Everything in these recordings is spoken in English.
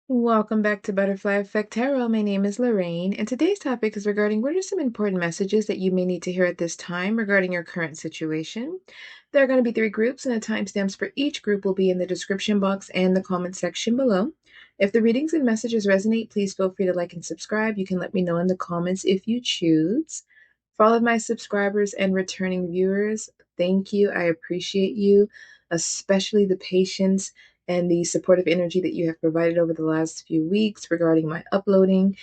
Welcome back to Butterfly Effect Tarot. My name is Lorraine, and today's topic is regarding what are some important messages that you may need to hear at this time regarding your current situation. There are going to be 3 groups, and the timestamps for each group will be in the description box and the comment section below. If the readings and messages resonate, please feel free to like and subscribe. You can let me know in the comments if you choose. For all of my subscribers and returning viewers, thank you. I appreciate you, especially the patience and the supportive energy that you have provided over the last few weeks regarding my uploading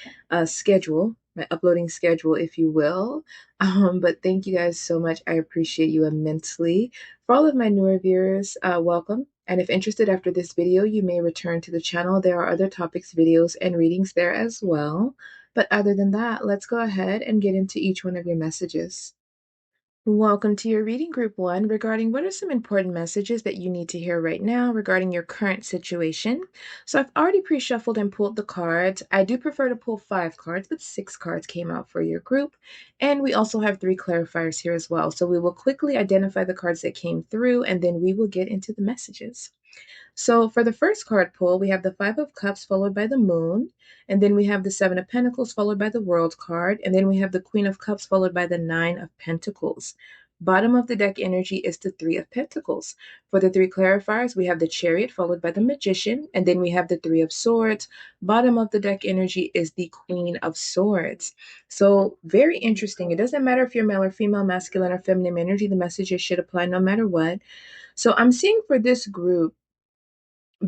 schedule, my uploading schedule, if you will. But thank you guys so much. I appreciate you immensely. For all of my newer viewers, welcome. And if interested after this video, you may return to the channel. There are other topics, videos, and readings there as well. But other than that, let's go ahead and get into each one of your messages. Welcome to your reading group 1 regarding what are some important messages that you need to hear right now regarding your current situation. So I've already pre-shuffled and pulled the cards. I do prefer to pull 5 cards, but 6 cards came out for your group. And we also have 3 clarifiers here as well. So we will quickly identify the cards that came through and then we will get into the messages. So for the first card pull, we have the Five of Cups followed by the Moon, and then we have the Seven of Pentacles followed by the World card, and then we have the Queen of Cups followed by the Nine of Pentacles. Bottom of the deck energy is the Three of Pentacles. For the 3 clarifiers, we have the Chariot followed by the Magician, and then we have the Three of Swords. Bottom of the deck energy is the Queen of Swords. So very interesting. It doesn't matter if you're male or female, masculine or feminine energy, the messages should apply no matter what. So I'm seeing for this group,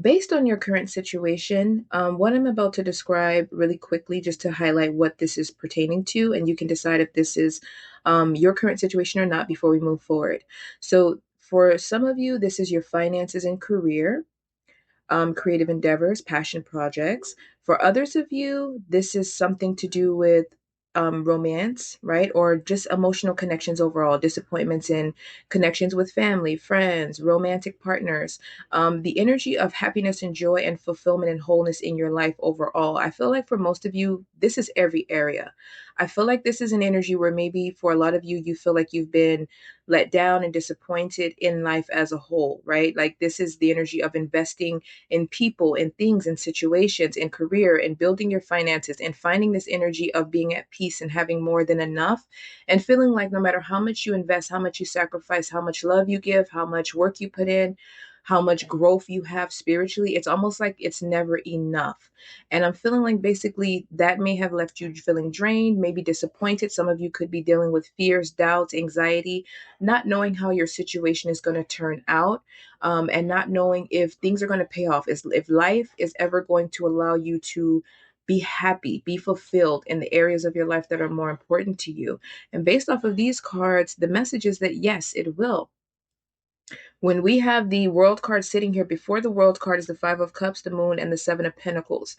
based on your current situation, what I'm about to describe really quickly, just to highlight what this is pertaining to, and you can decide if this is your current situation or not before we move forward. So, for some of you, this is your finances and career, creative endeavors, passion projects. For others of you, this is something to do with romance, right? Or just emotional connections overall, disappointments in connections with family, friends, romantic partners, the energy of happiness and joy and fulfillment and wholeness in your life overall. I feel like for most of you, this is every area. I feel like this is an energy where maybe for a lot of you, you feel like you've been let down and disappointed in life as a whole, right? Like this is the energy of investing in people, in things, in situations, in career, in building your finances, and finding this energy of being at peace and having more than enough, and feeling like no matter how much you invest, how much you sacrifice, how much love you give, how much work you put in, how much growth you have spiritually, it's almost like it's never enough. And I'm feeling like basically that may have left you feeling drained, maybe disappointed. Some of you could be dealing with fears, doubts, anxiety, not knowing how your situation is going to turn out, and not knowing if things are going to pay off, if life is ever going to allow you to be happy, be fulfilled in the areas of your life that are more important to you. And based off of these cards, the message is that yes, it will. When we have the World card sitting here, before the World card is the Five of Cups, the Moon, and the Seven of Pentacles.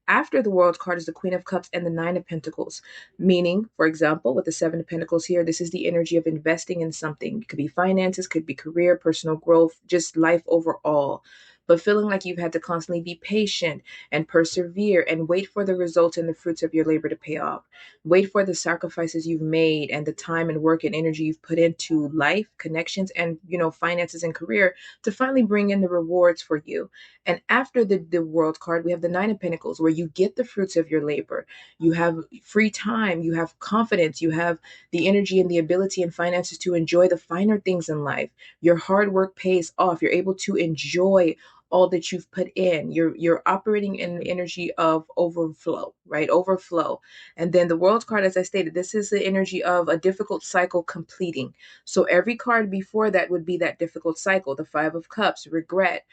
After the World card is the Queen of Cups and the Nine of Pentacles. Meaning, for example, with the Seven of Pentacles here, this is the energy of investing in something. It could be finances, could be career, personal growth, just life overall. But feeling like you've had to constantly be patient and persevere and wait for the results and the fruits of your labor to pay off. Wait for the sacrifices you've made and the time and work and energy you've put into life, connections, and finances and career to finally bring in the rewards for you. And after the World card, we have the Nine of Pentacles, where you get the fruits of your labor. You have free time, you have confidence, you have the energy and the ability and finances to enjoy the finer things in life. Your hard work pays off. You're able to enjoy all that you've put in. You're operating in the energy of overflow, right? Overflow. And then the World card, as I stated, this is the energy of a difficult cycle completing. So every card before that would be that difficult cycle. The Five of Cups, regret,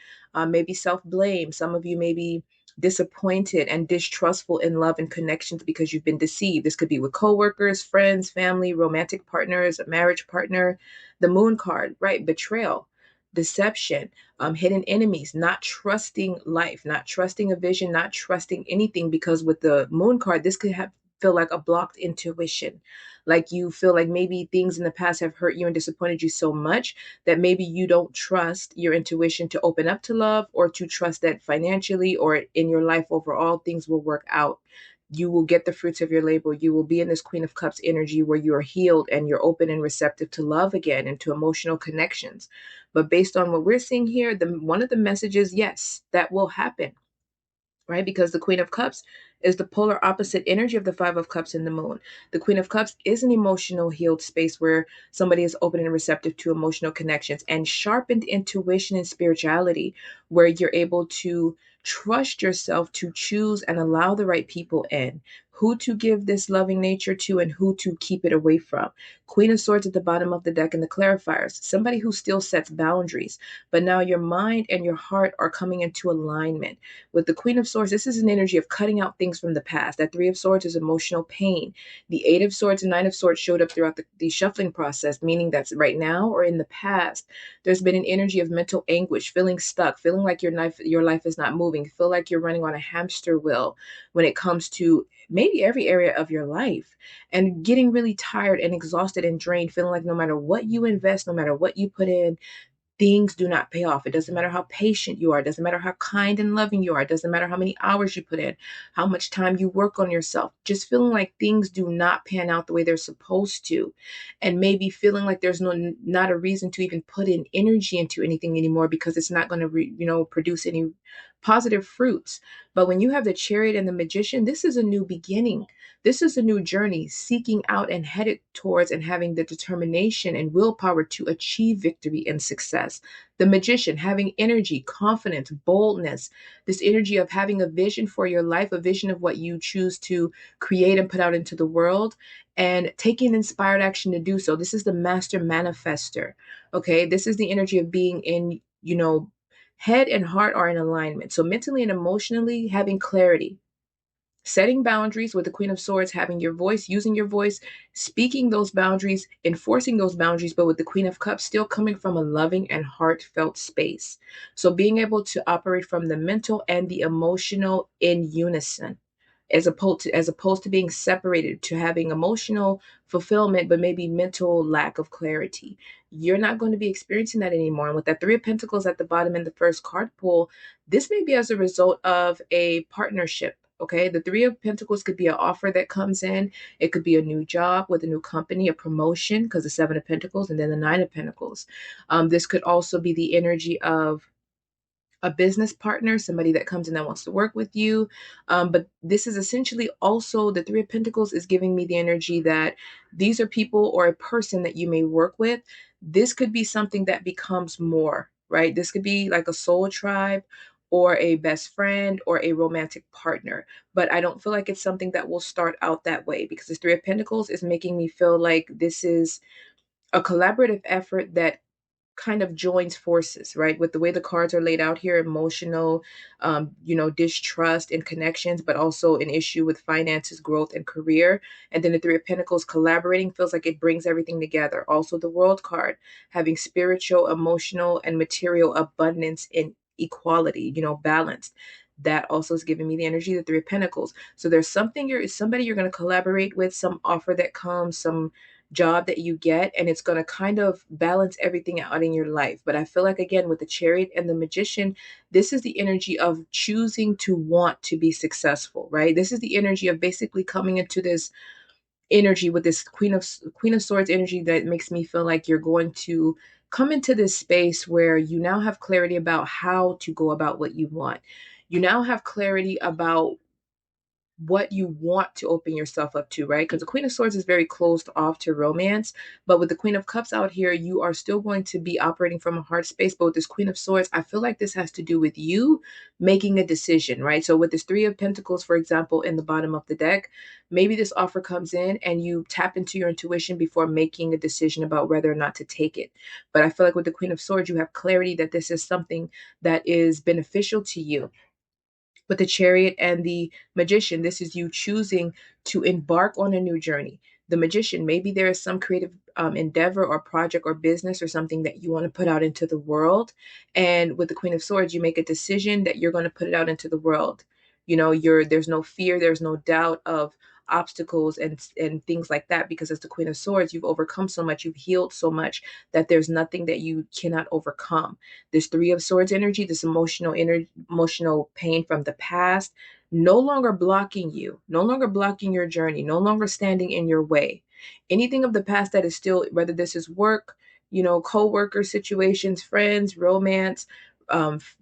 maybe self-blame. Some of you may be disappointed and distrustful in love and connections because you've been deceived. This could be with coworkers, friends, family, romantic partners, a marriage partner. The Moon card, right? Betrayal, deception, hidden enemies, not trusting life, not trusting a vision, not trusting anything. Because with the Moon card, this could feel like a blocked intuition. Like you feel like maybe things in the past have hurt you and disappointed you so much that maybe you don't trust your intuition to open up to love, or to trust that financially or in your life overall, things will work out. You will get the fruits of your labor. You will be in this Queen of Cups energy where you are healed and you're open and receptive to love again and to emotional connections. But based on what we're seeing here, one of the messages, yes, that will happen. right? Because the Queen of Cups is the polar opposite energy of the Five of Cups in the moon. The Queen of Cups is an emotional healed space where somebody is open and receptive to emotional connections and sharpened intuition and spirituality, where you're able to trust yourself to choose and allow the right people in, who to give this loving nature to and who to keep it away from. Queen of Swords at the bottom of the deck in the clarifiers, somebody who still sets boundaries, but now your mind and your heart are coming into alignment. With the Queen of Swords, this is an energy of cutting out things from the past. That Three of Swords is emotional pain. The Eight of Swords and Nine of Swords showed up throughout the shuffling process, meaning that's right now or in the past. There's been an energy of mental anguish, feeling stuck, feeling like your life is not moving, feel like you're running on a hamster wheel when it comes to maybe every area of your life, and getting really tired and exhausted and drained, feeling like no matter what you invest, no matter what you put in, things do not pay off. It doesn't matter how patient you are. It doesn't matter how kind and loving you are. It doesn't matter how many hours you put in, how much time you work on yourself. Just feeling like things do not pan out the way they're supposed to. And maybe feeling like there's not a reason to even put in energy into anything anymore because it's not going to, produce any positive fruits. But when you have the Chariot and the Magician, this is a new beginning. This is a new journey, seeking out and headed towards and having the determination and willpower to achieve victory and success. The Magician, having energy, confidence, boldness, this energy of having a vision for your life, a vision of what you choose to create and put out into the world, and taking inspired action to do so. This is the Master Manifester. Okay. This is the energy of being in, head and heart are in alignment. So mentally and emotionally, having clarity, setting boundaries with the Queen of Swords, having your voice, using your voice, speaking those boundaries, enforcing those boundaries, but with the Queen of Cups still coming from a loving and heartfelt space. So being able to operate from the mental and the emotional in unison, as opposed to being separated, to having emotional fulfillment but maybe mental lack of clarity. You're not going to be experiencing that anymore. And with that Three of Pentacles at the bottom in the first card pool, this may be as a result of a partnership. Okay, the Three of Pentacles could be an offer that comes in. It could be a new job with a new company, a promotion, because the Seven of Pentacles, and then the Nine of Pentacles. This could also be the energy of a business partner, somebody that comes in that wants to work with you. But this is essentially also, the Three of Pentacles is giving me the energy that these are people or a person that you may work with. This could be something that becomes more, right? This could be like a soul tribe or a best friend or a romantic partner. But I don't feel like it's something that will start out that way, because this Three of Pentacles is making me feel like this is a collaborative effort that kind of joins forces, right? With the way the cards are laid out here, emotional, distrust and connections, but also an issue with finances, growth, and career. And then the Three of Pentacles collaborating feels like it brings everything together. Also, the World card, having spiritual, emotional, and material abundance in equality, balanced. That also is giving me the energy of the Three of Pentacles. So there's somebody you're going to collaborate with, some offer that comes, some job that you get, and it's going to kind of balance everything out in your life. But I feel like, again, with the Chariot and the Magician, this is the energy of choosing to want to be successful, right? This is the energy of basically coming into this energy with this Queen of Swords energy that makes me feel like you're going to come into this space where you now have clarity about how to go about what you want. You now have clarity about what you want to open yourself up to, right? Because the Queen of Swords is very closed off to romance. But with the Queen of Cups out here, you are still going to be operating from a heart space. But with this Queen of Swords, I feel like this has to do with you making a decision, right? So with this Three of Pentacles, for example, in the bottom of the deck, maybe this offer comes in and you tap into your intuition before making a decision about whether or not to take it. But I feel like with the Queen of Swords, you have clarity that this is something that is beneficial to you. With the Chariot and the Magician, this is you choosing to embark on a new journey. The Magician, maybe there is some creative endeavor or project or business or something that you want to put out into the world. And with the Queen of Swords, you make a decision that you're going to put it out into the world. There's no fear, there's no doubt of obstacles and things like that, because as the Queen of Swords, you've overcome so much, you've healed so much that there's nothing that you cannot overcome. This Three of Swords energy, this emotional pain from the past, no longer blocking you, no longer blocking your journey, no longer standing in your way. Anything of the past that is still, whether this is work, co-worker situations, friends, romance,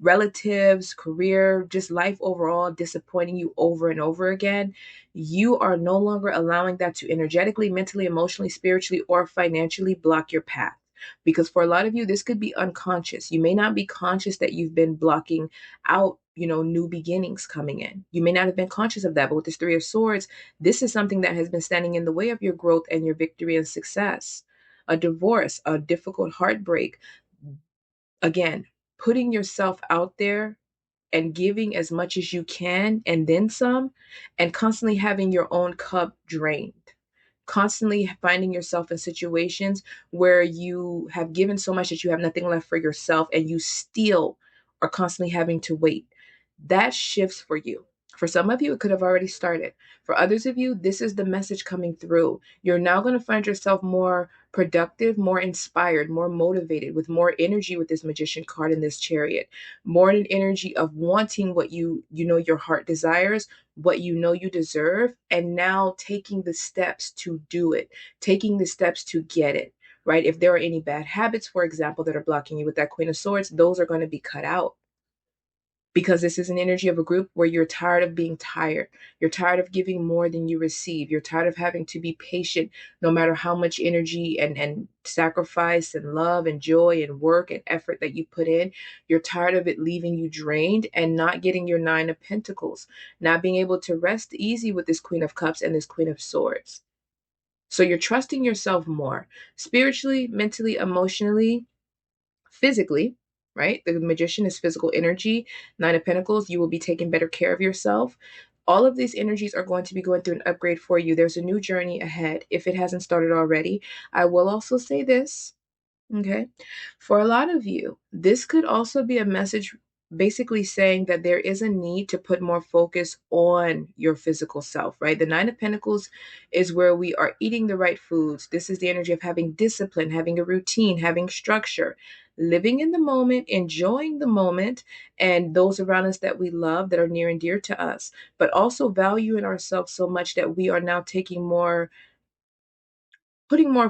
relatives, career, just life overall disappointing you over and over again, you are no longer allowing that to energetically, mentally, emotionally, spiritually, or financially block your path. Because for a lot of you, this could be unconscious. You may not be conscious that you've been blocking out, new beginnings coming in. You may not have been conscious of that, but with this Three of Swords, this is something that has been standing in the way of your growth and your victory and success. A divorce, a difficult heartbreak. Again, putting yourself out there and giving as much as you can and then some, and constantly having your own cup drained, constantly finding yourself in situations where you have given so much that you have nothing left for yourself and you still are constantly having to wait. That shifts for you. For some of you, it could have already started. For others of you, this is the message coming through. You're now going to find yourself more productive, more inspired, more motivated, with more energy with this magician card in this chariot, more an energy of wanting what your heart desires, what you deserve, and now taking the steps to do it, taking the steps to get it, right? If there are any bad habits, for example, that are blocking you with that Queen of Swords, those are going to be cut out, because this is an energy of a group where you're tired of being tired. You're tired of giving more than you receive. You're tired of having to be patient no matter how much energy and sacrifice and love and joy and work and effort that you put in. You're tired of it leaving you drained and not getting your Nine of Pentacles, not being able to rest easy with this Queen of Cups and this Queen of Swords. So you're trusting yourself more spiritually, mentally, emotionally, physically, right? The magician is physical energy. Nine of Pentacles, you will be taking better care of yourself. All of these energies are going to be going through an upgrade for you. There's a new journey ahead if it hasn't started already. I will also say this. Okay. For a lot of you, this could also be a message basically saying that there is a need to put more focus on your physical self, right? The Nine of Pentacles is where we are eating the right foods. This is the energy of having discipline, having a routine, having structure, living in the moment, enjoying the moment, and those around us that we love, that are near and dear to us, but also valuing ourselves so much that we are now putting more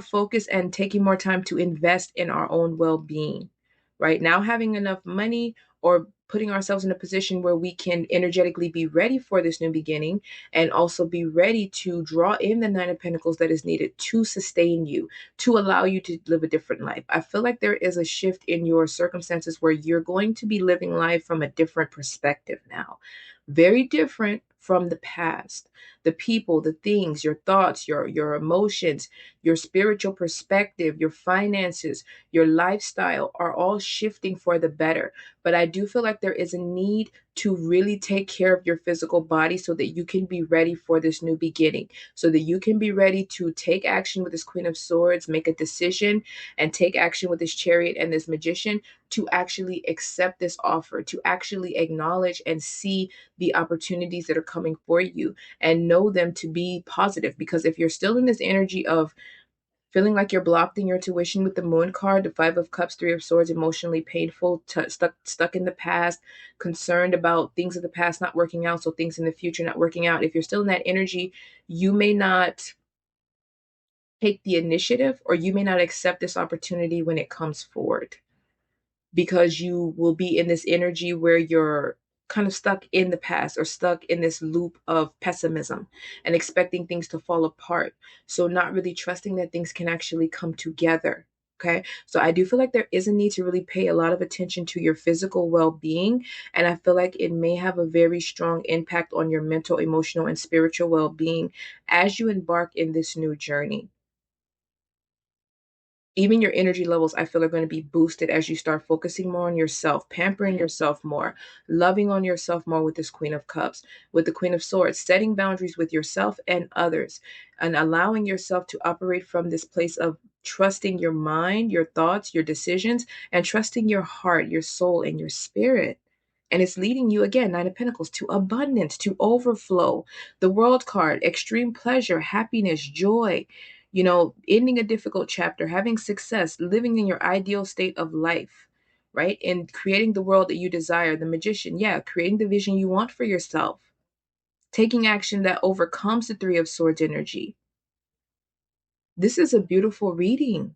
focus and taking more time to invest in our own well-being, right? Now having enough money, or putting ourselves in a position where we can energetically be ready for this new beginning, and also be ready to draw in the Nine of Pentacles that is needed to sustain you, to allow you to live a different life. I feel like there is a shift in your circumstances where you're going to be living life from a different perspective now, very different from the past. The people, the things, your thoughts, your emotions, your spiritual perspective, your finances, your lifestyle are all shifting for the better. But I do feel like there is a need to really take care of your physical body so that you can be ready for this new beginning, so that you can be ready to take action with this Queen of Swords, make a decision, and take action with this Chariot and this Magician, to actually accept this offer, to actually acknowledge and see the opportunities that are coming for you and know them to be positive. Because if you're still in this energy of feeling like you're blocked in your tuition with the Moon card, the Five of Cups, Three of Swords, emotionally painful, stuck in the past, concerned about things of the past not working out, so things in the future not working out. If you're still in that energy, you may not take the initiative, or you may not accept this opportunity when it comes forward, because you will be in this energy where you're kind of stuck in the past, or stuck in this loop of pessimism and expecting things to fall apart. So not really trusting that things can actually come together. Okay. So I do feel like there is a need to really pay a lot of attention to your physical well-being. And I feel like it may have a very strong impact on your mental, emotional, and spiritual well-being as you embark in this new journey. Even your energy levels, I feel, are going to be boosted as you start focusing more on yourself, pampering yourself more, loving on yourself more with this Queen of Cups, with the Queen of Swords, setting boundaries with yourself and others, and allowing yourself to operate from this place of trusting your mind, your thoughts, your decisions, and trusting your heart, your soul, and your spirit. And it's leading you, again, Nine of Pentacles, to abundance, to overflow. The World card, extreme pleasure, happiness, joy, ending a difficult chapter, having success, living in your ideal state of life, right? And creating the world that you desire. The Magician, yeah, creating the vision you want for yourself, taking action that overcomes the Three of Swords energy. This is a beautiful reading.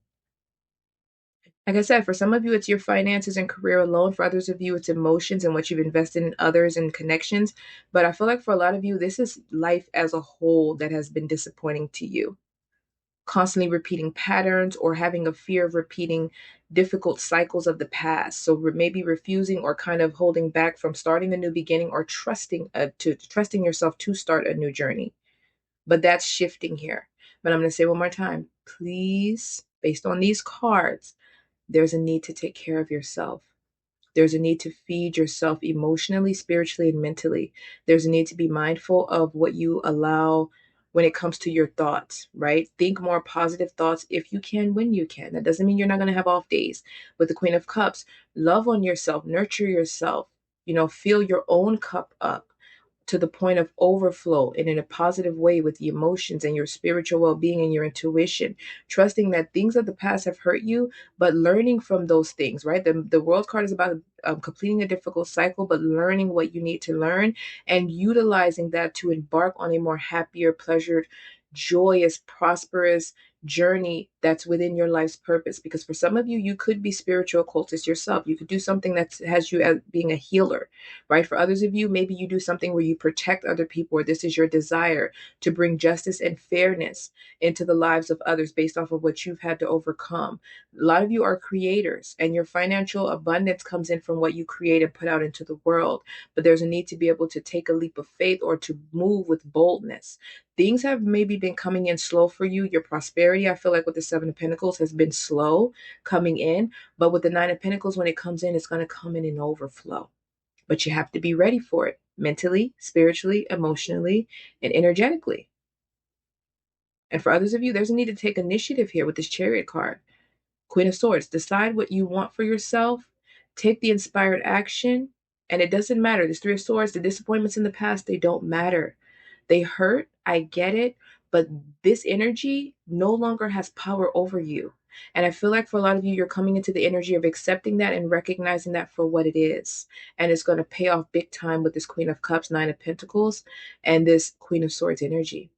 Like I said, for some of you, it's your finances and career alone. For others of you, it's emotions and what you've invested in others and connections. But I feel like for a lot of you, this is life as a whole that has been disappointing to you. Constantly repeating patterns or having a fear of repeating difficult cycles of the past. So maybe refusing or kind of holding back from starting a new beginning or trusting yourself to start a new journey. But that's shifting here. But I'm going to say one more time, please, based on these cards, there's a need to take care of yourself. There's a need to feed yourself emotionally, spiritually, and mentally. There's a need to be mindful of what you allow when it comes to your thoughts, right? Think more positive thoughts if you can, when you can. That doesn't mean you're not going to have off days. With the Queen of Cups, love on yourself, nurture yourself, fill your own cup up to the point of overflow and in a positive way with the emotions and your spiritual well-being and your intuition, trusting that things of the past have hurt you, but learning from those things, right? The world card is about completing a difficult cycle, but learning what you need to learn and utilizing that to embark on a more happier, pleasured, joyous, prosperous journey that's within your life's purpose. Because for some of you, you could be spiritual occultist yourself. You could do something that has you as being a healer, right? For others of you, maybe you do something where you protect other people, or this is your desire to bring justice and fairness into the lives of others based off of what you've had to overcome. A lot of you are creators, and your financial abundance comes in from what you create and put out into the world. But there's a need to be able to take a leap of faith or to move with boldness. Things have maybe been coming in slow for you. Your prosperity, I feel like with the Seven of Pentacles, has been slow coming in. But with the Nine of Pentacles, when it comes in, it's going to come in an overflow. But you have to be ready for it mentally, spiritually, emotionally, and energetically. And for others of you, there's a need to take initiative here with this Chariot card. Queen of Swords, decide what you want for yourself, take the inspired action, and it doesn't matter. This Three of Swords, the disappointments in the past, they don't matter. They hurt, I get it, but this energy no longer has power over you. And I feel like for a lot of you, you're coming into the energy of accepting that and recognizing that for what it is. And it's going to pay off big time with this Queen of Cups, Nine of Pentacles, and this Queen of Swords energy,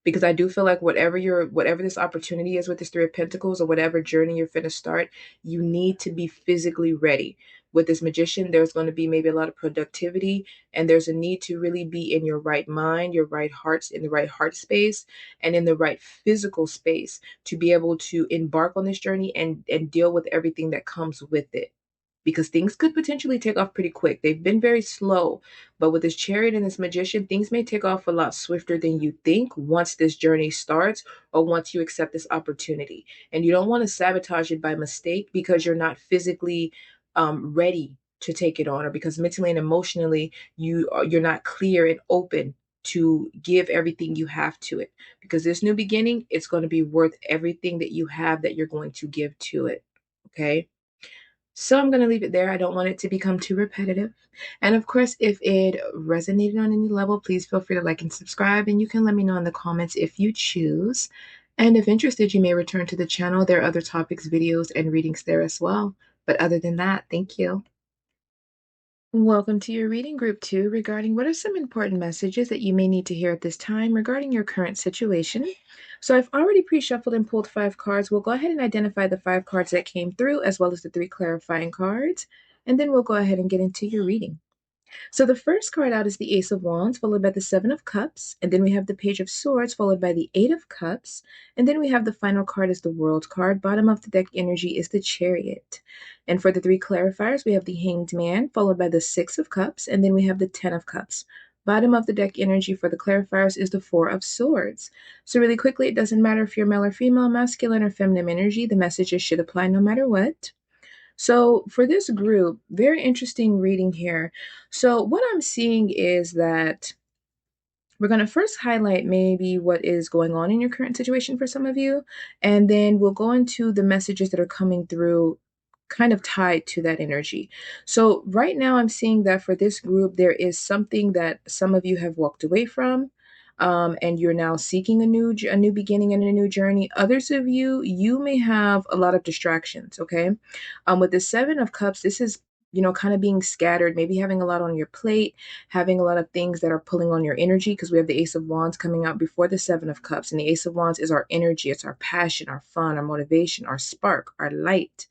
because I do feel like whatever this opportunity is with this Three of Pentacles or whatever journey you're finna start, you need to be physically ready. With this Magician, there's going to be maybe a lot of productivity, and there's a need to really be in your right mind, your right hearts, in the right heart space, and in the right physical space to be able to embark on this journey and deal with everything that comes with it, because things could potentially take off pretty quick. They've been very slow, but with this Chariot and this Magician, things may take off a lot swifter than you think once this journey starts or once you accept this opportunity. And you don't want to sabotage it by mistake because you're not physically ready to take it on, or because mentally and emotionally you're not clear and open to give everything you have to it. Because this new beginning, it's going to be worth everything that you have that you're going to give to it. Okay. So I'm going to leave it there. I don't want it to become too repetitive. And of course, if it resonated on any level, please feel free to like and subscribe. And you can let me know in the comments if you choose. And if interested, you may return to the channel. There are other topics, videos, and readings there as well. But other than that, thank you. Welcome to your reading group 2 regarding what are some important messages that you may need to hear at this time regarding your current situation. So I've already pre-shuffled and pulled 5 cards. We'll go ahead and identify the 5 cards that came through as well as the 3 clarifying cards, and then we'll go ahead and get into your reading. So the first card out is the Ace of Wands, followed by the Seven of Cups, and then we have the Page of Swords, followed by the Eight of Cups, and then we have the final card is the World card. Bottom of the deck energy is the Chariot. And for the 3 clarifiers, we have the Hanged Man, followed by the Six of Cups, and then we have the Ten of Cups. Bottom of the deck energy for the clarifiers is the Four of Swords. So really quickly, it doesn't matter if you're male or female, masculine or feminine energy, the messages should apply no matter what. So for this group, very interesting reading here. So what I'm seeing is that we're going to first highlight maybe what is going on in your current situation for some of you, and then we'll go into the messages that are coming through kind of tied to that energy. So right now I'm seeing that for this group, there is something that some of you have walked away from. And you're now seeking a new beginning and a new journey. Others of you, you may have a lot of distractions. Okay, with the Seven of Cups, this is kind of being scattered, maybe having a lot on your plate, having a lot of things that are pulling on your energy, because we have the Ace of Wands coming out before the Seven of Cups. And the Ace of Wands is our energy, it's our passion, our fun, our motivation, our spark, our light.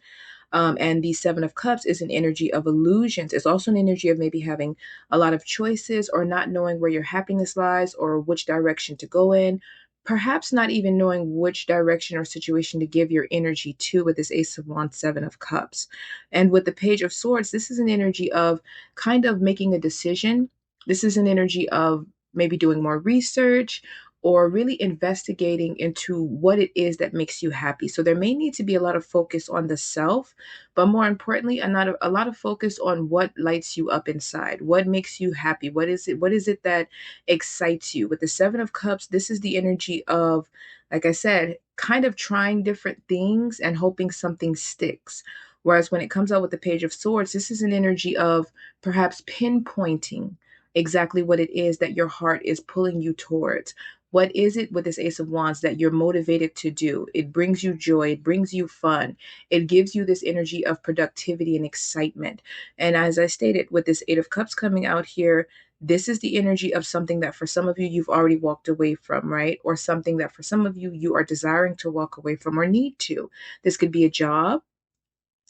And the Seven of Cups is an energy of illusions. It's also an energy of maybe having a lot of choices or not knowing where your happiness lies or which direction to go in. Perhaps not even knowing which direction or situation to give your energy to with this Ace of Wands, Seven of Cups. And with the Page of Swords, this is an energy of kind of making a decision. This is an energy of maybe doing more research or really investigating into what it is that makes you happy. So there may need to be a lot of focus on the self, but more importantly, a lot of focus on what lights you up inside, what makes you happy, what is it that excites you. With the Seven of Cups, this is the energy of, like I said, kind of trying different things and hoping something sticks. Whereas when it comes out with the Page of Swords, this is an energy of perhaps pinpointing exactly what it is that your heart is pulling you towards. What is it with this Ace of Wands that you're motivated to do? It brings you joy, it brings you fun, it gives you this energy of productivity and excitement. And as I stated, with this Eight of Cups coming out here, this is the energy of something that for some of you, you've already walked away from, right? Or something that for some of you, you are desiring to walk away from or need to. This could be a job,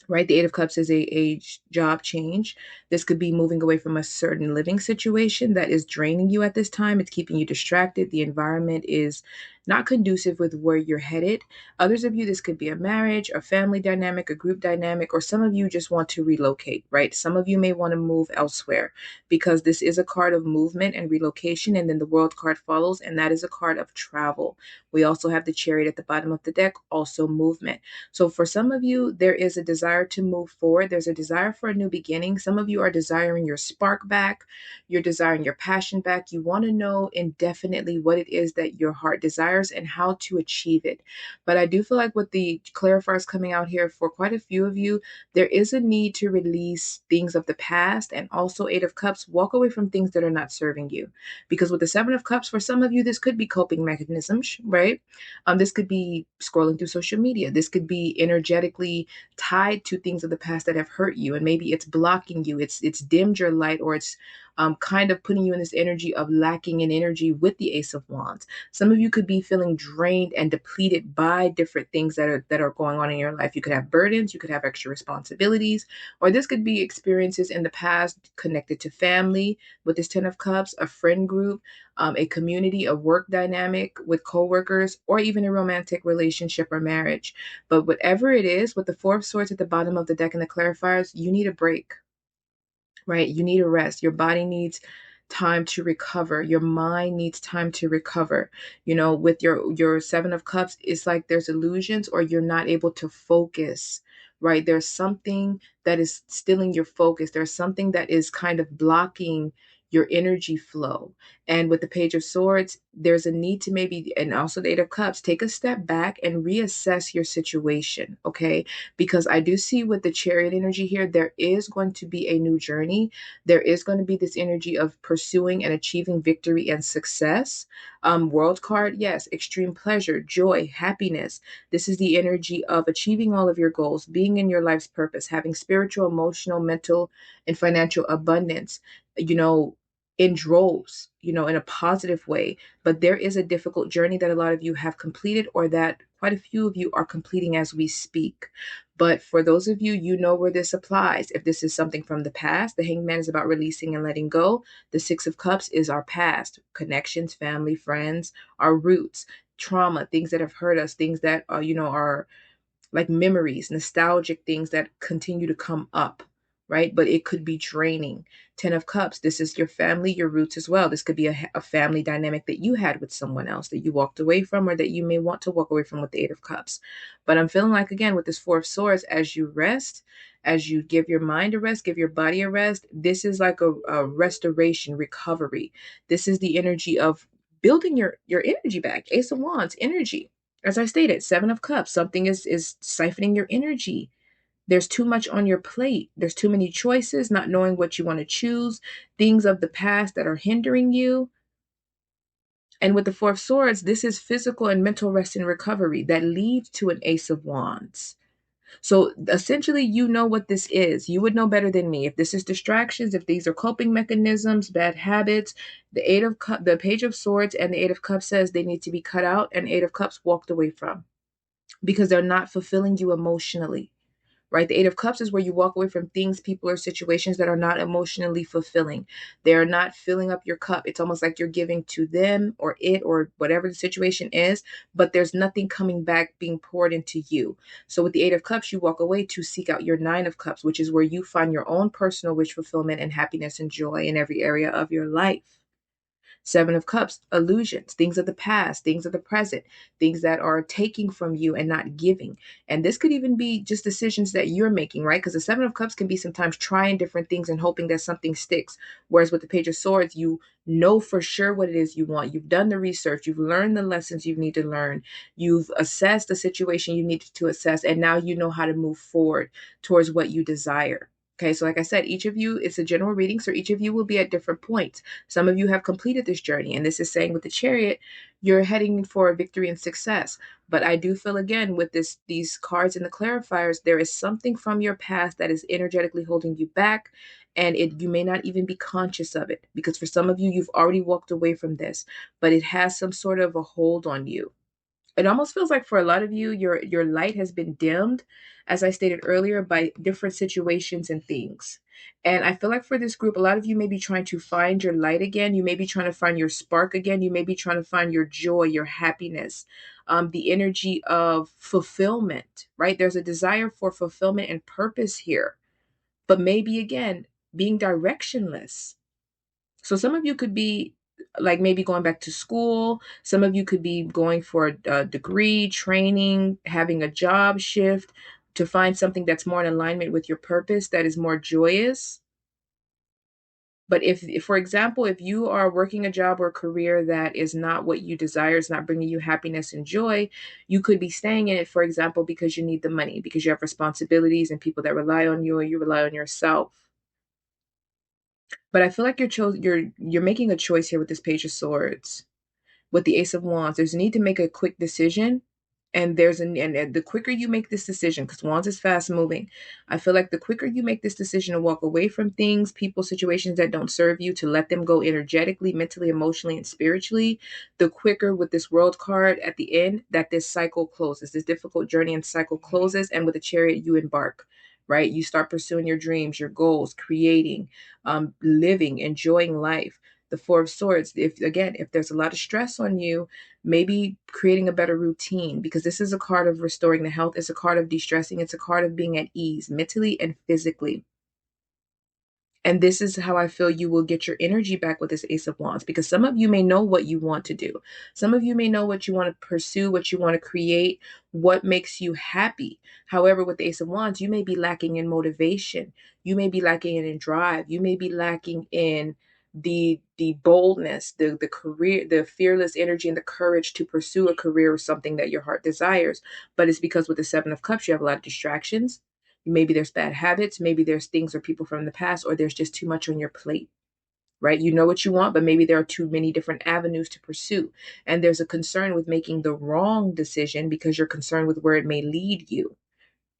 right? The Eight of Cups is a job change. This could be moving away from a certain living situation that is draining you at this time. It's keeping you distracted. The environment is not conducive with where you're headed. Others of you, this could be a marriage, a family dynamic, a group dynamic, or some of you just want to relocate, right? Some of you may want to move elsewhere because this is a card of movement and relocation. And then the World card follows, and that is a card of travel. We also have the Chariot at the bottom of the deck, also movement. So for some of you, there is a desire to move forward. There's a desire for a new beginning. Some of you are desiring your spark back. You're desiring your passion back. You want to know indefinitely what it is that your heart desires and how to achieve it. But I do feel like with the clarifiers coming out here for quite a few of you, there is a need to release things of the past, and also Eight of Cups, walk away from things that are not serving you. Because with the Seven of Cups, for some of you, this could be coping mechanisms, right? This could be scrolling through social media. This could be energetically tied to things of the past that have hurt you, and maybe it's blocking you. It's dimmed your light, or it's kind of putting you in this energy of lacking in energy with the Ace of Wands. Some of you could be feeling drained and depleted by different things that are going on in your life. You could have burdens, you could have extra responsibilities, or this could be experiences in the past connected to family with this Ten of Cups, a friend group, a community, a work dynamic with coworkers, or even a romantic relationship or marriage. But whatever it is, with the Four of Swords at the bottom of the deck and the clarifiers, you need a break, right? You need a rest. Your body needs time to recover. Your mind needs time to recover. With your Seven of Cups, it's like there's illusions or you're not able to focus, right? There's something that is stealing your focus. There's something that is kind of blocking your energy flow. And with the Page of Swords, there's a need to maybe, and also the Eight of Cups, take a step back and reassess your situation, okay? Because I do see with the Chariot energy here, there is going to be a new journey. There is going to be this energy of pursuing and achieving victory and success. World card, yes, extreme pleasure, joy, happiness. This is the energy of achieving all of your goals, being in your life's purpose, having spiritual, emotional, mental, and financial abundance, in droves, in a positive way. But there is a difficult journey that a lot of you have completed, or that quite a few of you are completing as we speak. But for those of you, you know where this applies. If this is something from the past, the Hangman is about releasing and letting go. The Six of Cups is our past, connections, family, friends, our roots, trauma, things that have hurt us, things that are like memories, nostalgic things that continue to come up, right? But it could be draining. Ten of Cups, this is your family, your roots as well. This could be a family dynamic that you had with someone else that you walked away from, or that you may want to walk away from with the Eight of Cups. But I'm feeling like, again, with this Four of Swords, as you rest, as you give your mind a rest, give your body a rest, this is like a restoration, recovery. This is the energy of building your energy back. Ace of Wands, energy. As I stated, Seven of Cups, something is siphoning your energy. There's too much on your plate. There's too many choices, not knowing what you want to choose, things of the past that are hindering you. And with the Four of Swords, this is physical and mental rest and recovery that leads to an Ace of Wands. So essentially, you know what this is. You would know better than me if this is distractions, if these are coping mechanisms, bad habits. The Page of Swords and the Eight of Cups says they need to be cut out, and Eight of Cups walked away from because they're not fulfilling you emotionally, right? The Eight of Cups is where you walk away from things, people, or situations that are not emotionally fulfilling. They are not filling up your cup. It's almost like you're giving to them or it or whatever the situation is, but there's nothing coming back being poured into you. So with the Eight of Cups, you walk away to seek out your Nine of Cups, which is where you find your own personal wish fulfillment and happiness and joy in every area of your life. Seven of Cups, illusions, things of the past, things of the present, things that are taking from you and not giving. And this could even be just decisions that you're making, right? Because the Seven of Cups can be sometimes trying different things and hoping that something sticks. Whereas with the Page of Swords, you know for sure what it is you want. You've done the research, you've learned the lessons you need to learn, you've assessed the situation you needed to assess, and now you know how to move forward towards what you desire. Okay, so like I said, each of you, it's a general reading, so each of you will be at different points. Some of you have completed this journey, and this is saying with the Chariot, you're heading for a victory and success. But I do feel again with these cards and the clarifiers, there is something from your past that is energetically holding you back, and you may not even be conscious of it because for some of you, you've already walked away from this, but it has some sort of a hold on you. It almost feels like for a lot of you, your light has been dimmed, as I stated earlier, by different situations and things. And I feel like for this group, a lot of you may be trying to find your light again. You may be trying to find your spark again. You may be trying to find your joy, your happiness, the energy of fulfillment, right? There's a desire for fulfillment and purpose here, but maybe again, being directionless. So some of you could be like maybe going back to school. Some of you could be going for a degree, training, having a job shift to find something that's more in alignment with your purpose, that is more joyous. But if, for example, if you are working a job or a career that is not what you desire, is not bringing you happiness and joy, you could be staying in it, for example, because you need the money, because you have responsibilities and people that rely on you, or you rely on yourself. But I feel like you're making a choice here with this Page of Swords. With the Ace of Wands, there's a need to make a quick decision. And and the quicker you make this decision, because Wands is fast moving, I feel like the quicker you make this decision to walk away from things, people, situations that don't serve you, to let them go energetically, mentally, emotionally, and spiritually, the quicker with this World card at the end that this cycle closes, this difficult journey and cycle closes. And with the Chariot, you embark, right? You start pursuing your dreams, your goals, creating, living, enjoying life. The Four of Swords, if there's a lot of stress on you, maybe creating a better routine, because this is a card of restoring the health. It's a card of de-stressing. It's a card of being at ease mentally and physically. And this is how I feel you will get your energy back with this Ace of Wands, because some of you may know what you want to do. Some of you may know what you want to pursue, what you want to create, what makes you happy. However, with the Ace of Wands, you may be lacking in motivation. You may be lacking in drive. You may be lacking in the boldness, the career, the fearless energy and the courage to pursue a career or something that your heart desires. But it's because with the Seven of Cups, you have a lot of distractions. Maybe there's bad habits, maybe there's things or people from the past, or there's just too much on your plate, right? You know what you want, but maybe there are too many different avenues to pursue. And there's a concern with making the wrong decision because you're concerned with where it may lead you,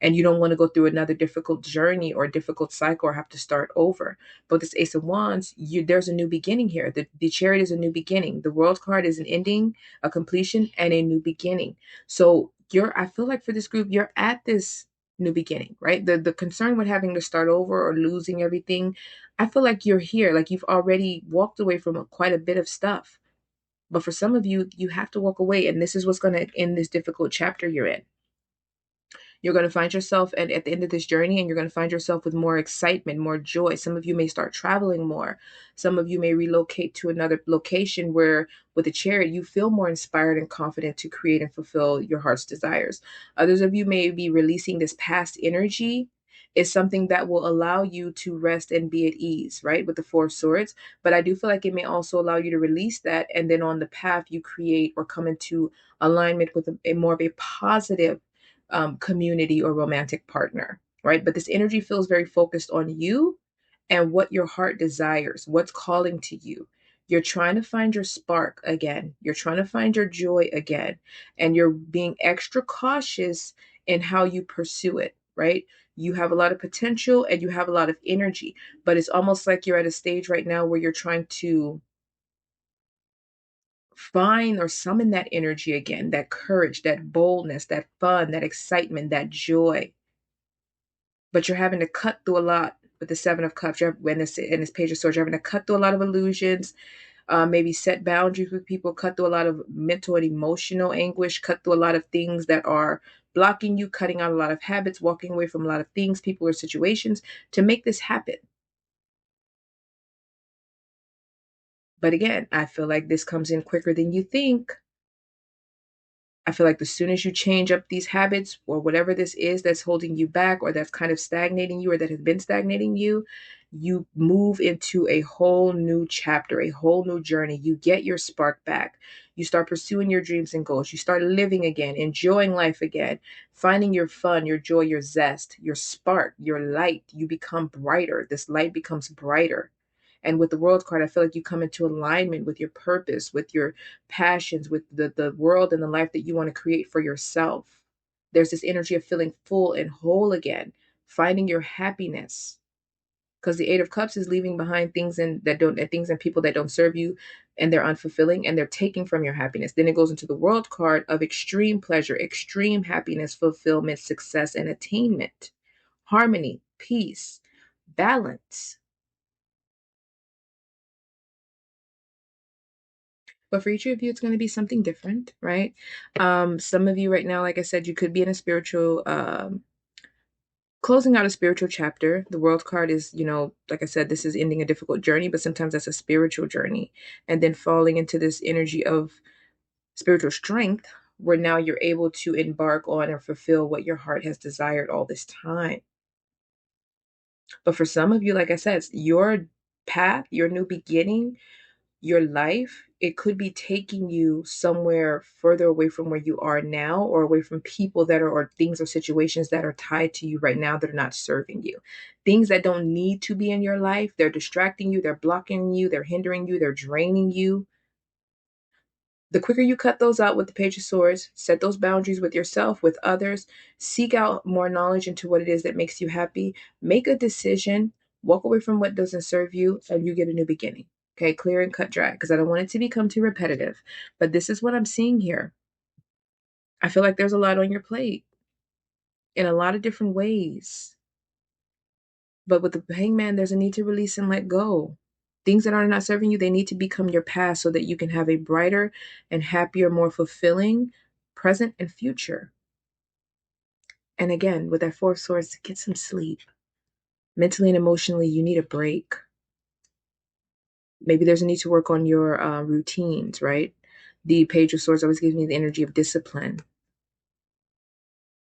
and you don't want to go through another difficult journey or a difficult cycle or have to start over. But this Ace of Wands, there's a new beginning here. The Chariot is a new beginning. The World card is an ending, a completion, and a new beginning. So I feel like for this group, you're at this new beginning, right? The concern with having to start over or losing everything, I feel like you're here, like you've already walked away from quite a bit of stuff. But for some of you, you have to walk away, and this is what's going to end this difficult chapter you're in. You're going to find yourself at the end of this journey, and you're going to find yourself with more excitement, more joy. Some of you may start traveling more. Some of you may relocate to another location where with a Chariot, you feel more inspired and confident to create and fulfill your heart's desires. Others of you may be releasing this past energy. Is something that will allow you to rest and be at ease, right? With the Four of Swords. But I do feel like it may also allow you to release that. And then on the path, you create or come into alignment with a more of a positive community or romantic partner, right? But this energy feels very focused on you and what your heart desires, what's calling to you. You're trying to find your spark again. You're trying to find your joy again. And you're being extra cautious in how you pursue it. right? You have a lot of potential and you have a lot of energy, but it's almost like you're at a stage right now where you're trying to find or summon that energy again, that courage, that boldness, that fun, that excitement, that joy. But you're having to cut through a lot with the Seven of Cups. You're, when this in this Page of Swords, you're having to cut through a lot of illusions, maybe set boundaries with people, cut through a lot of mental and emotional anguish, cut through a lot of things that are blocking you, cutting out a lot of habits, walking away from a lot of things, people, or situations to make this happen. But again, I feel like this comes in quicker than you think. I feel like the soon as you change up these habits or whatever this is that's holding you back or that's kind of stagnating you or that has been stagnating you, you move into a whole new chapter, a whole new journey. You get your spark back. You start pursuing your dreams and goals. You start living again, enjoying life again, finding your fun, your joy, your zest, your spark, your light. You become brighter. This light becomes brighter. And with the world card, I feel like you come into alignment with your purpose, with your passions, with the world and the life that you want to create for yourself. There's this energy of feeling full and whole again, finding your happiness. Because the Eight of Cups is leaving behind things and things and people that don't serve you and they're unfulfilling and they're taking from your happiness. Then it goes into the world card of extreme pleasure, extreme happiness, fulfillment, success, and attainment, harmony, peace, balance. But for each of you, it's going to be something different, right? Some of you right now, like I said, you could be in a spiritual, closing out a spiritual chapter. The world card is, like I said, this is ending a difficult journey, but sometimes that's a spiritual journey. And then falling into this energy of spiritual strength, where now you're able to embark on or fulfill what your heart has desired all this time. But for some of you, like I said, your path, your new beginning, your life, it could be taking you somewhere further away from where you are now or away from people that are or things or situations that are tied to you right now that are not serving you. Things that don't need to be in your life, they're distracting you, they're blocking you, they're hindering you, they're draining you. The quicker you cut those out with the Page of Swords, set those boundaries with yourself, with others, seek out more knowledge into what it is that makes you happy, make a decision, walk away from what doesn't serve you, and you get a new beginning. Okay, clear and cut dry, because I don't want it to become too repetitive. But this is what I'm seeing here. I feel like there's a lot on your plate in a lot of different ways. But with the hangman, there's a need to release and let go. Things that are not serving you, they need to become your past so that you can have a brighter and happier, more fulfilling present and future. And again, with that Four of Swords, get some sleep. Mentally and emotionally, you need a break. Maybe there's a need to work on your routines, right? The Page of Swords always gives me the energy of discipline.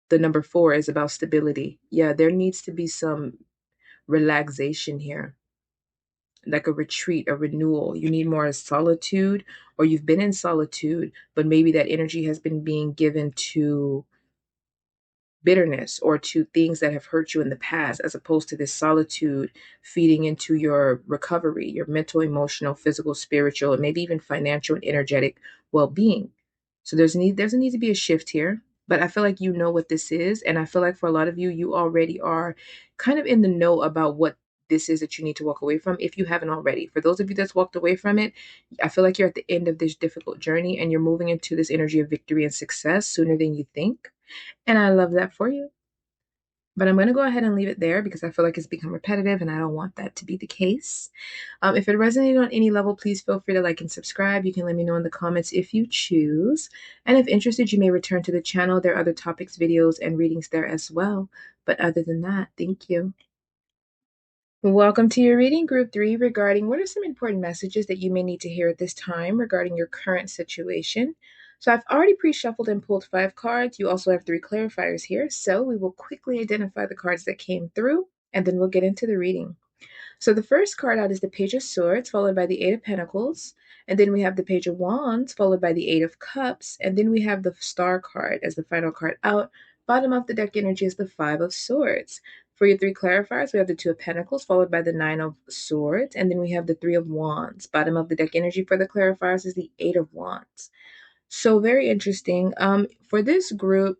The number 4 is about stability. Yeah, there needs to be some relaxation here, like a retreat, a renewal. You need more solitude, or you've been in solitude, but maybe that energy has been being given to bitterness or to things that have hurt you in the past, as opposed to this solitude feeding into your recovery, your mental, emotional, physical, spiritual, and maybe even financial and energetic well-being. So there's a need to be a shift here. But I feel like you know what this is. And I feel like for a lot of you, you already are kind of in the know about what this is that you need to walk away from if you haven't already. For those of you that's walked away from it, I feel like you're at the end of this difficult journey and you're moving into this energy of victory and success sooner than you think. And I love that for you. But I'm going to go ahead and leave it there because I feel like it's become repetitive and I don't want that to be the case. If it resonated on any level, please feel free to like and subscribe. You can let me know in the comments if you choose. And if interested, you may return to the channel. There are other topics, videos, and readings there as well. But other than that, thank you. Welcome to your reading, Group 3, regarding what are some important messages that you may need to hear at this time regarding your current situation. So I've already pre-shuffled and pulled 5 cards. You also have 3 clarifiers here. So we will quickly identify the cards that came through, and then we'll get into the reading. So the first card out is the Page of Swords, followed by the Eight of Pentacles. And then we have the Page of Wands, followed by the Eight of Cups. And then we have the Star card as the final card out. Bottom of the deck energy is the Five of Swords. For your 3 clarifiers, we have the Two of Pentacles, followed by the Nine of Swords. And then we have the Three of Wands. Bottom of the deck energy for the clarifiers is the Eight of Wands. So very interesting. For this group,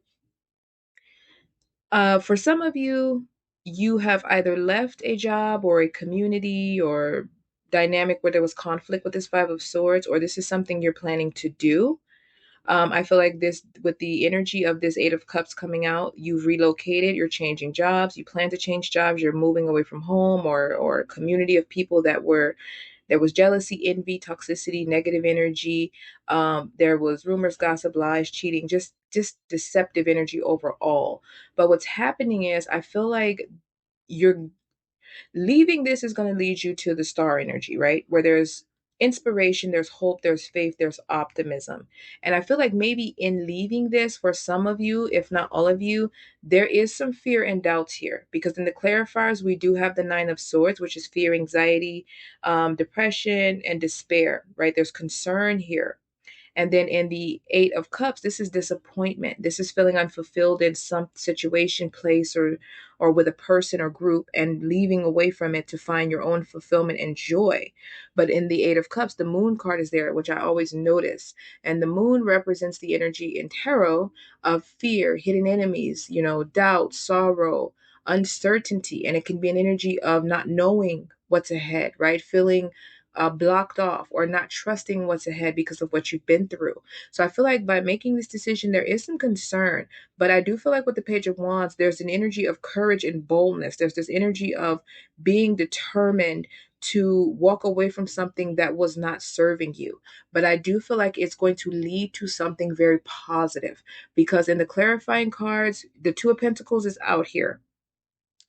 For some of you, you have either left a job or a community or dynamic where there was conflict with this Five of Swords, or this is something you're planning to do. I feel like this, with the energy of this Eight of Cups coming out, you've relocated, you're changing jobs, you plan to change jobs, you're moving away from home or a community of people that were there was jealousy, envy, toxicity, negative energy. There was rumors, gossip, lies, cheating, just deceptive energy overall. But what's happening is I feel like you're leaving this is going to lead you to the star energy, right? Where there's inspiration, there's hope, there's faith, there's optimism. And I feel like maybe in leaving this, for some of you, if not all of you, there is some fear and doubts here. Because in the clarifiers, we do have the Nine of Swords, which is fear, anxiety, depression, and despair, right? There's concern here. And then in the Eight of Cups, this is disappointment. This is feeling unfulfilled in some situation, place, or with a person or group, and leaving away from it to find your own fulfillment and joy. But in the Eight of Cups, the Moon card is there, which I always notice. And the Moon represents the energy in tarot of fear, hidden enemies, doubt, sorrow, uncertainty. And it can be an energy of not knowing what's ahead, right? Feeling blocked off or not trusting what's ahead because of what you've been through. So I feel like by making this decision, there is some concern, but I do feel like with the Page of Wands, there's an energy of courage and boldness. There's this energy of being determined to walk away from something that was not serving you. But I do feel like it's going to lead to something very positive, because in the clarifying cards, the Two of Pentacles is out here.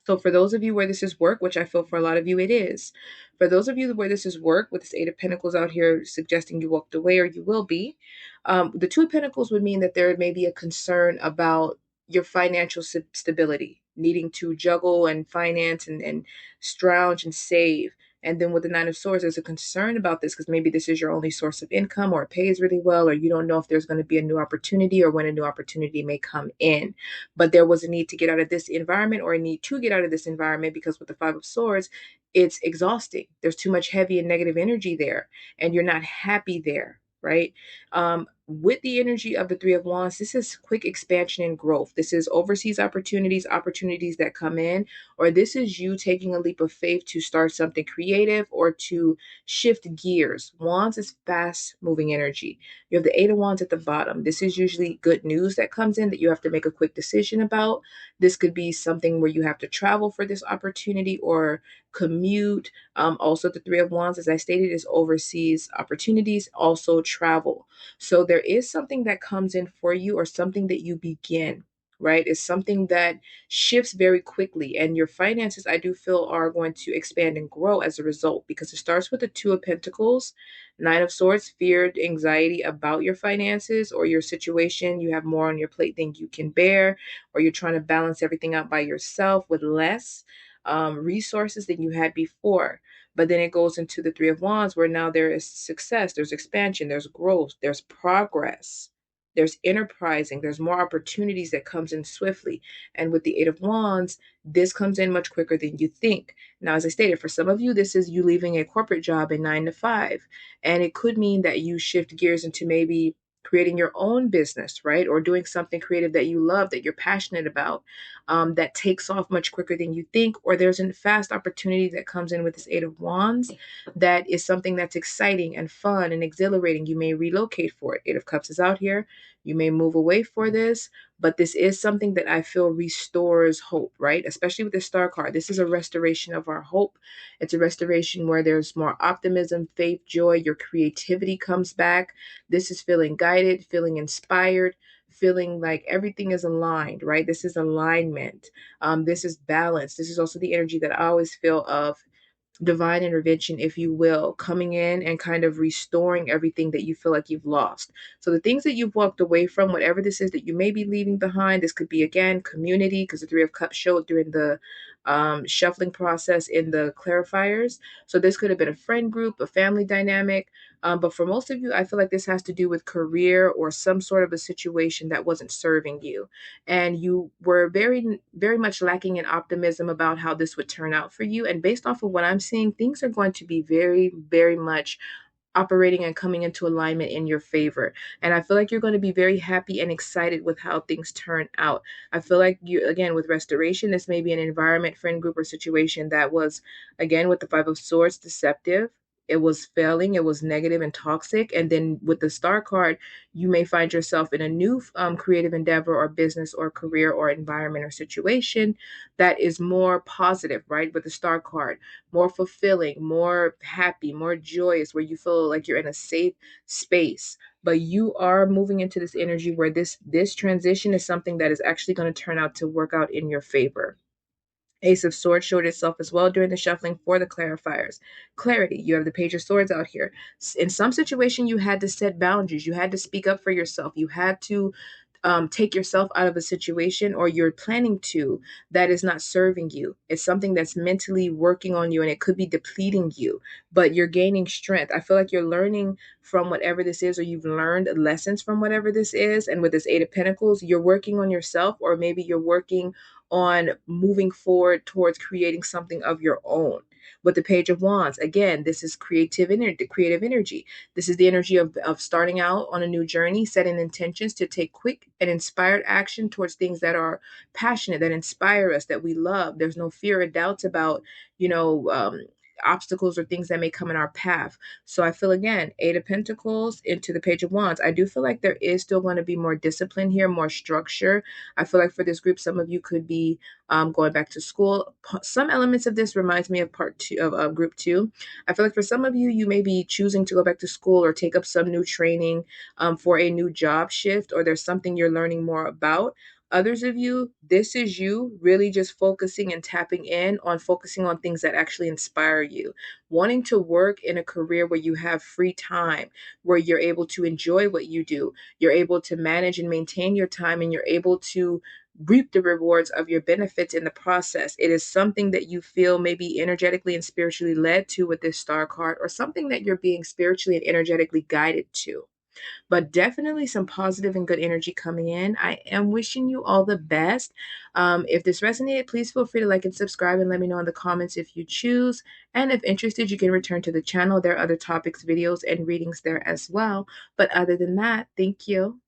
So for those of you where this is work, which I feel for a lot of you it is, for those of you where this is work, with this Eight of Pentacles out here suggesting you walked away or you will be, the Two of Pentacles would mean that there may be a concern about your financial stability, needing to juggle and finance and scrounge and save. And then with the Nine of Swords, there's a concern about this because maybe this is your only source of income, or it pays really well, or you don't know if there's going to be a new opportunity or when a new opportunity may come in. But there was a need to get out of this environment, or a need to get out of this environment, because with the Five of Swords, it's exhausting. There's too much heavy and negative energy there, and you're not happy there, right? With the energy of the Three of Wands, this is quick expansion and growth. This is overseas opportunities, opportunities that come in, or this is you taking a leap of faith to start something creative or to shift gears. Wands is fast moving energy. You have the Eight of Wands at the bottom. This is usually good news that comes in that you have to make a quick decision about. This could be something where you have to travel for this opportunity or commute. Also, the Three of Wands, as I stated, is overseas opportunities, also travel. So there is something that comes in for you, or something that you begin, right? It's something that shifts very quickly, and your finances, I do feel, are going to expand and grow as a result, because it starts with the Two of Pentacles, Nine of Swords, feared anxiety about your finances or your situation. You have more on your plate than you can bear, or you're trying to balance everything out by yourself with less resources than you had before. But then it goes into the Three of Wands, where now there is success, there's expansion, there's growth, there's progress, there's enterprising, there's more opportunities that comes in swiftly. And with the Eight of Wands, this comes in much quicker than you think. Now, as I stated, for some of you, this is you leaving a corporate job in 9 to 5. And it could mean that you shift gears into maybe creating your own business, right? Or doing something creative that you love, that you're passionate about, that takes off much quicker than you think. Or there's a fast opportunity that comes in with this Eight of Wands that is something that's exciting and fun and exhilarating. You may relocate for it. Eight of Cups is out here. You may move away for this, but this is something that I feel restores hope, right? Especially with the Star card. This is a restoration of our hope. It's a restoration where there's more optimism, faith, joy. Your creativity comes back. This is feeling guided, feeling inspired, feeling like everything is aligned, right? This is alignment. This is balance. This is also the energy that I always feel of divine intervention, if you will, coming in and kind of restoring everything that you feel like you've lost. So the things that you've walked away from, whatever this is that you may be leaving behind, this could be, again, community, because the Three of Cups showed during the shuffling process in the clarifiers. So this could have been a friend group, a family dynamic. But for most of you, I feel like this has to do with career or some sort of a situation that wasn't serving you. And you were very, very much lacking in optimism about how this would turn out for you. And based off of what I'm seeing, things are going to be very, very much operating and coming into alignment in your favor. And I feel like you're going to be very happy and excited with how things turn out. I feel like you, again, with restoration, this may be an environment, friend group, or situation that was, again, with the Five of Swords, deceptive. It was failing, it was negative and toxic. And then with the Star card, you may find yourself in a new creative endeavor or business or career or environment or situation that is more positive, right? With the Star card, more fulfilling, more happy, more joyous, where you feel like you're in a safe space. But you are moving into this energy where this transition is something that is actually going to turn out to work out in your favor. Ace of Swords showed itself as well during the shuffling for the clarifiers. Clarity. You have the Page of Swords out here. In some situation, you had to set boundaries. You had to speak up for yourself. You had to take yourself out of a situation, or you're planning to, that is not serving you. It's something that's mentally working on you and it could be depleting you, but you're gaining strength. I feel like you're learning from whatever this is, or you've learned lessons from whatever this is. And with this Eight of Pentacles, you're working on yourself, or maybe you're working on moving forward towards creating something of your own. With the Page of Wands, again, this is creative energy. This is the energy of starting out on a new journey, setting intentions to take quick and inspired action towards things that are passionate, that inspire us, that we love. There's no fear or doubts about, you know, obstacles or things that may come in our path. So I feel, again, Eight of Pentacles into the Page of Wands. I do feel like there is still going to be more discipline here, more structure. I feel like for this group, some of you could be going back to school. Some elements of this reminds me of part two of group two. I feel like for some of you, you may be choosing to go back to school or take up some new training for a new job shift, or there's something you're learning more about. Others of you, this is you really just focusing and tapping in on focusing on things that actually inspire you. Wanting to work in a career where you have free time, where you're able to enjoy what you do. You're able to manage and maintain your time, and you're able to reap the rewards of your benefits in the process. It is something that you feel maybe energetically and spiritually led to with this Star card, or something that you're being spiritually and energetically guided to. But definitely some positive and good energy coming in. I am wishing you all the best. If this resonated, please feel free to like and subscribe, and let me know in the comments if you choose. And if interested, you can return to the channel. There are other topics, videos, and readings there as well. But other than that, thank you.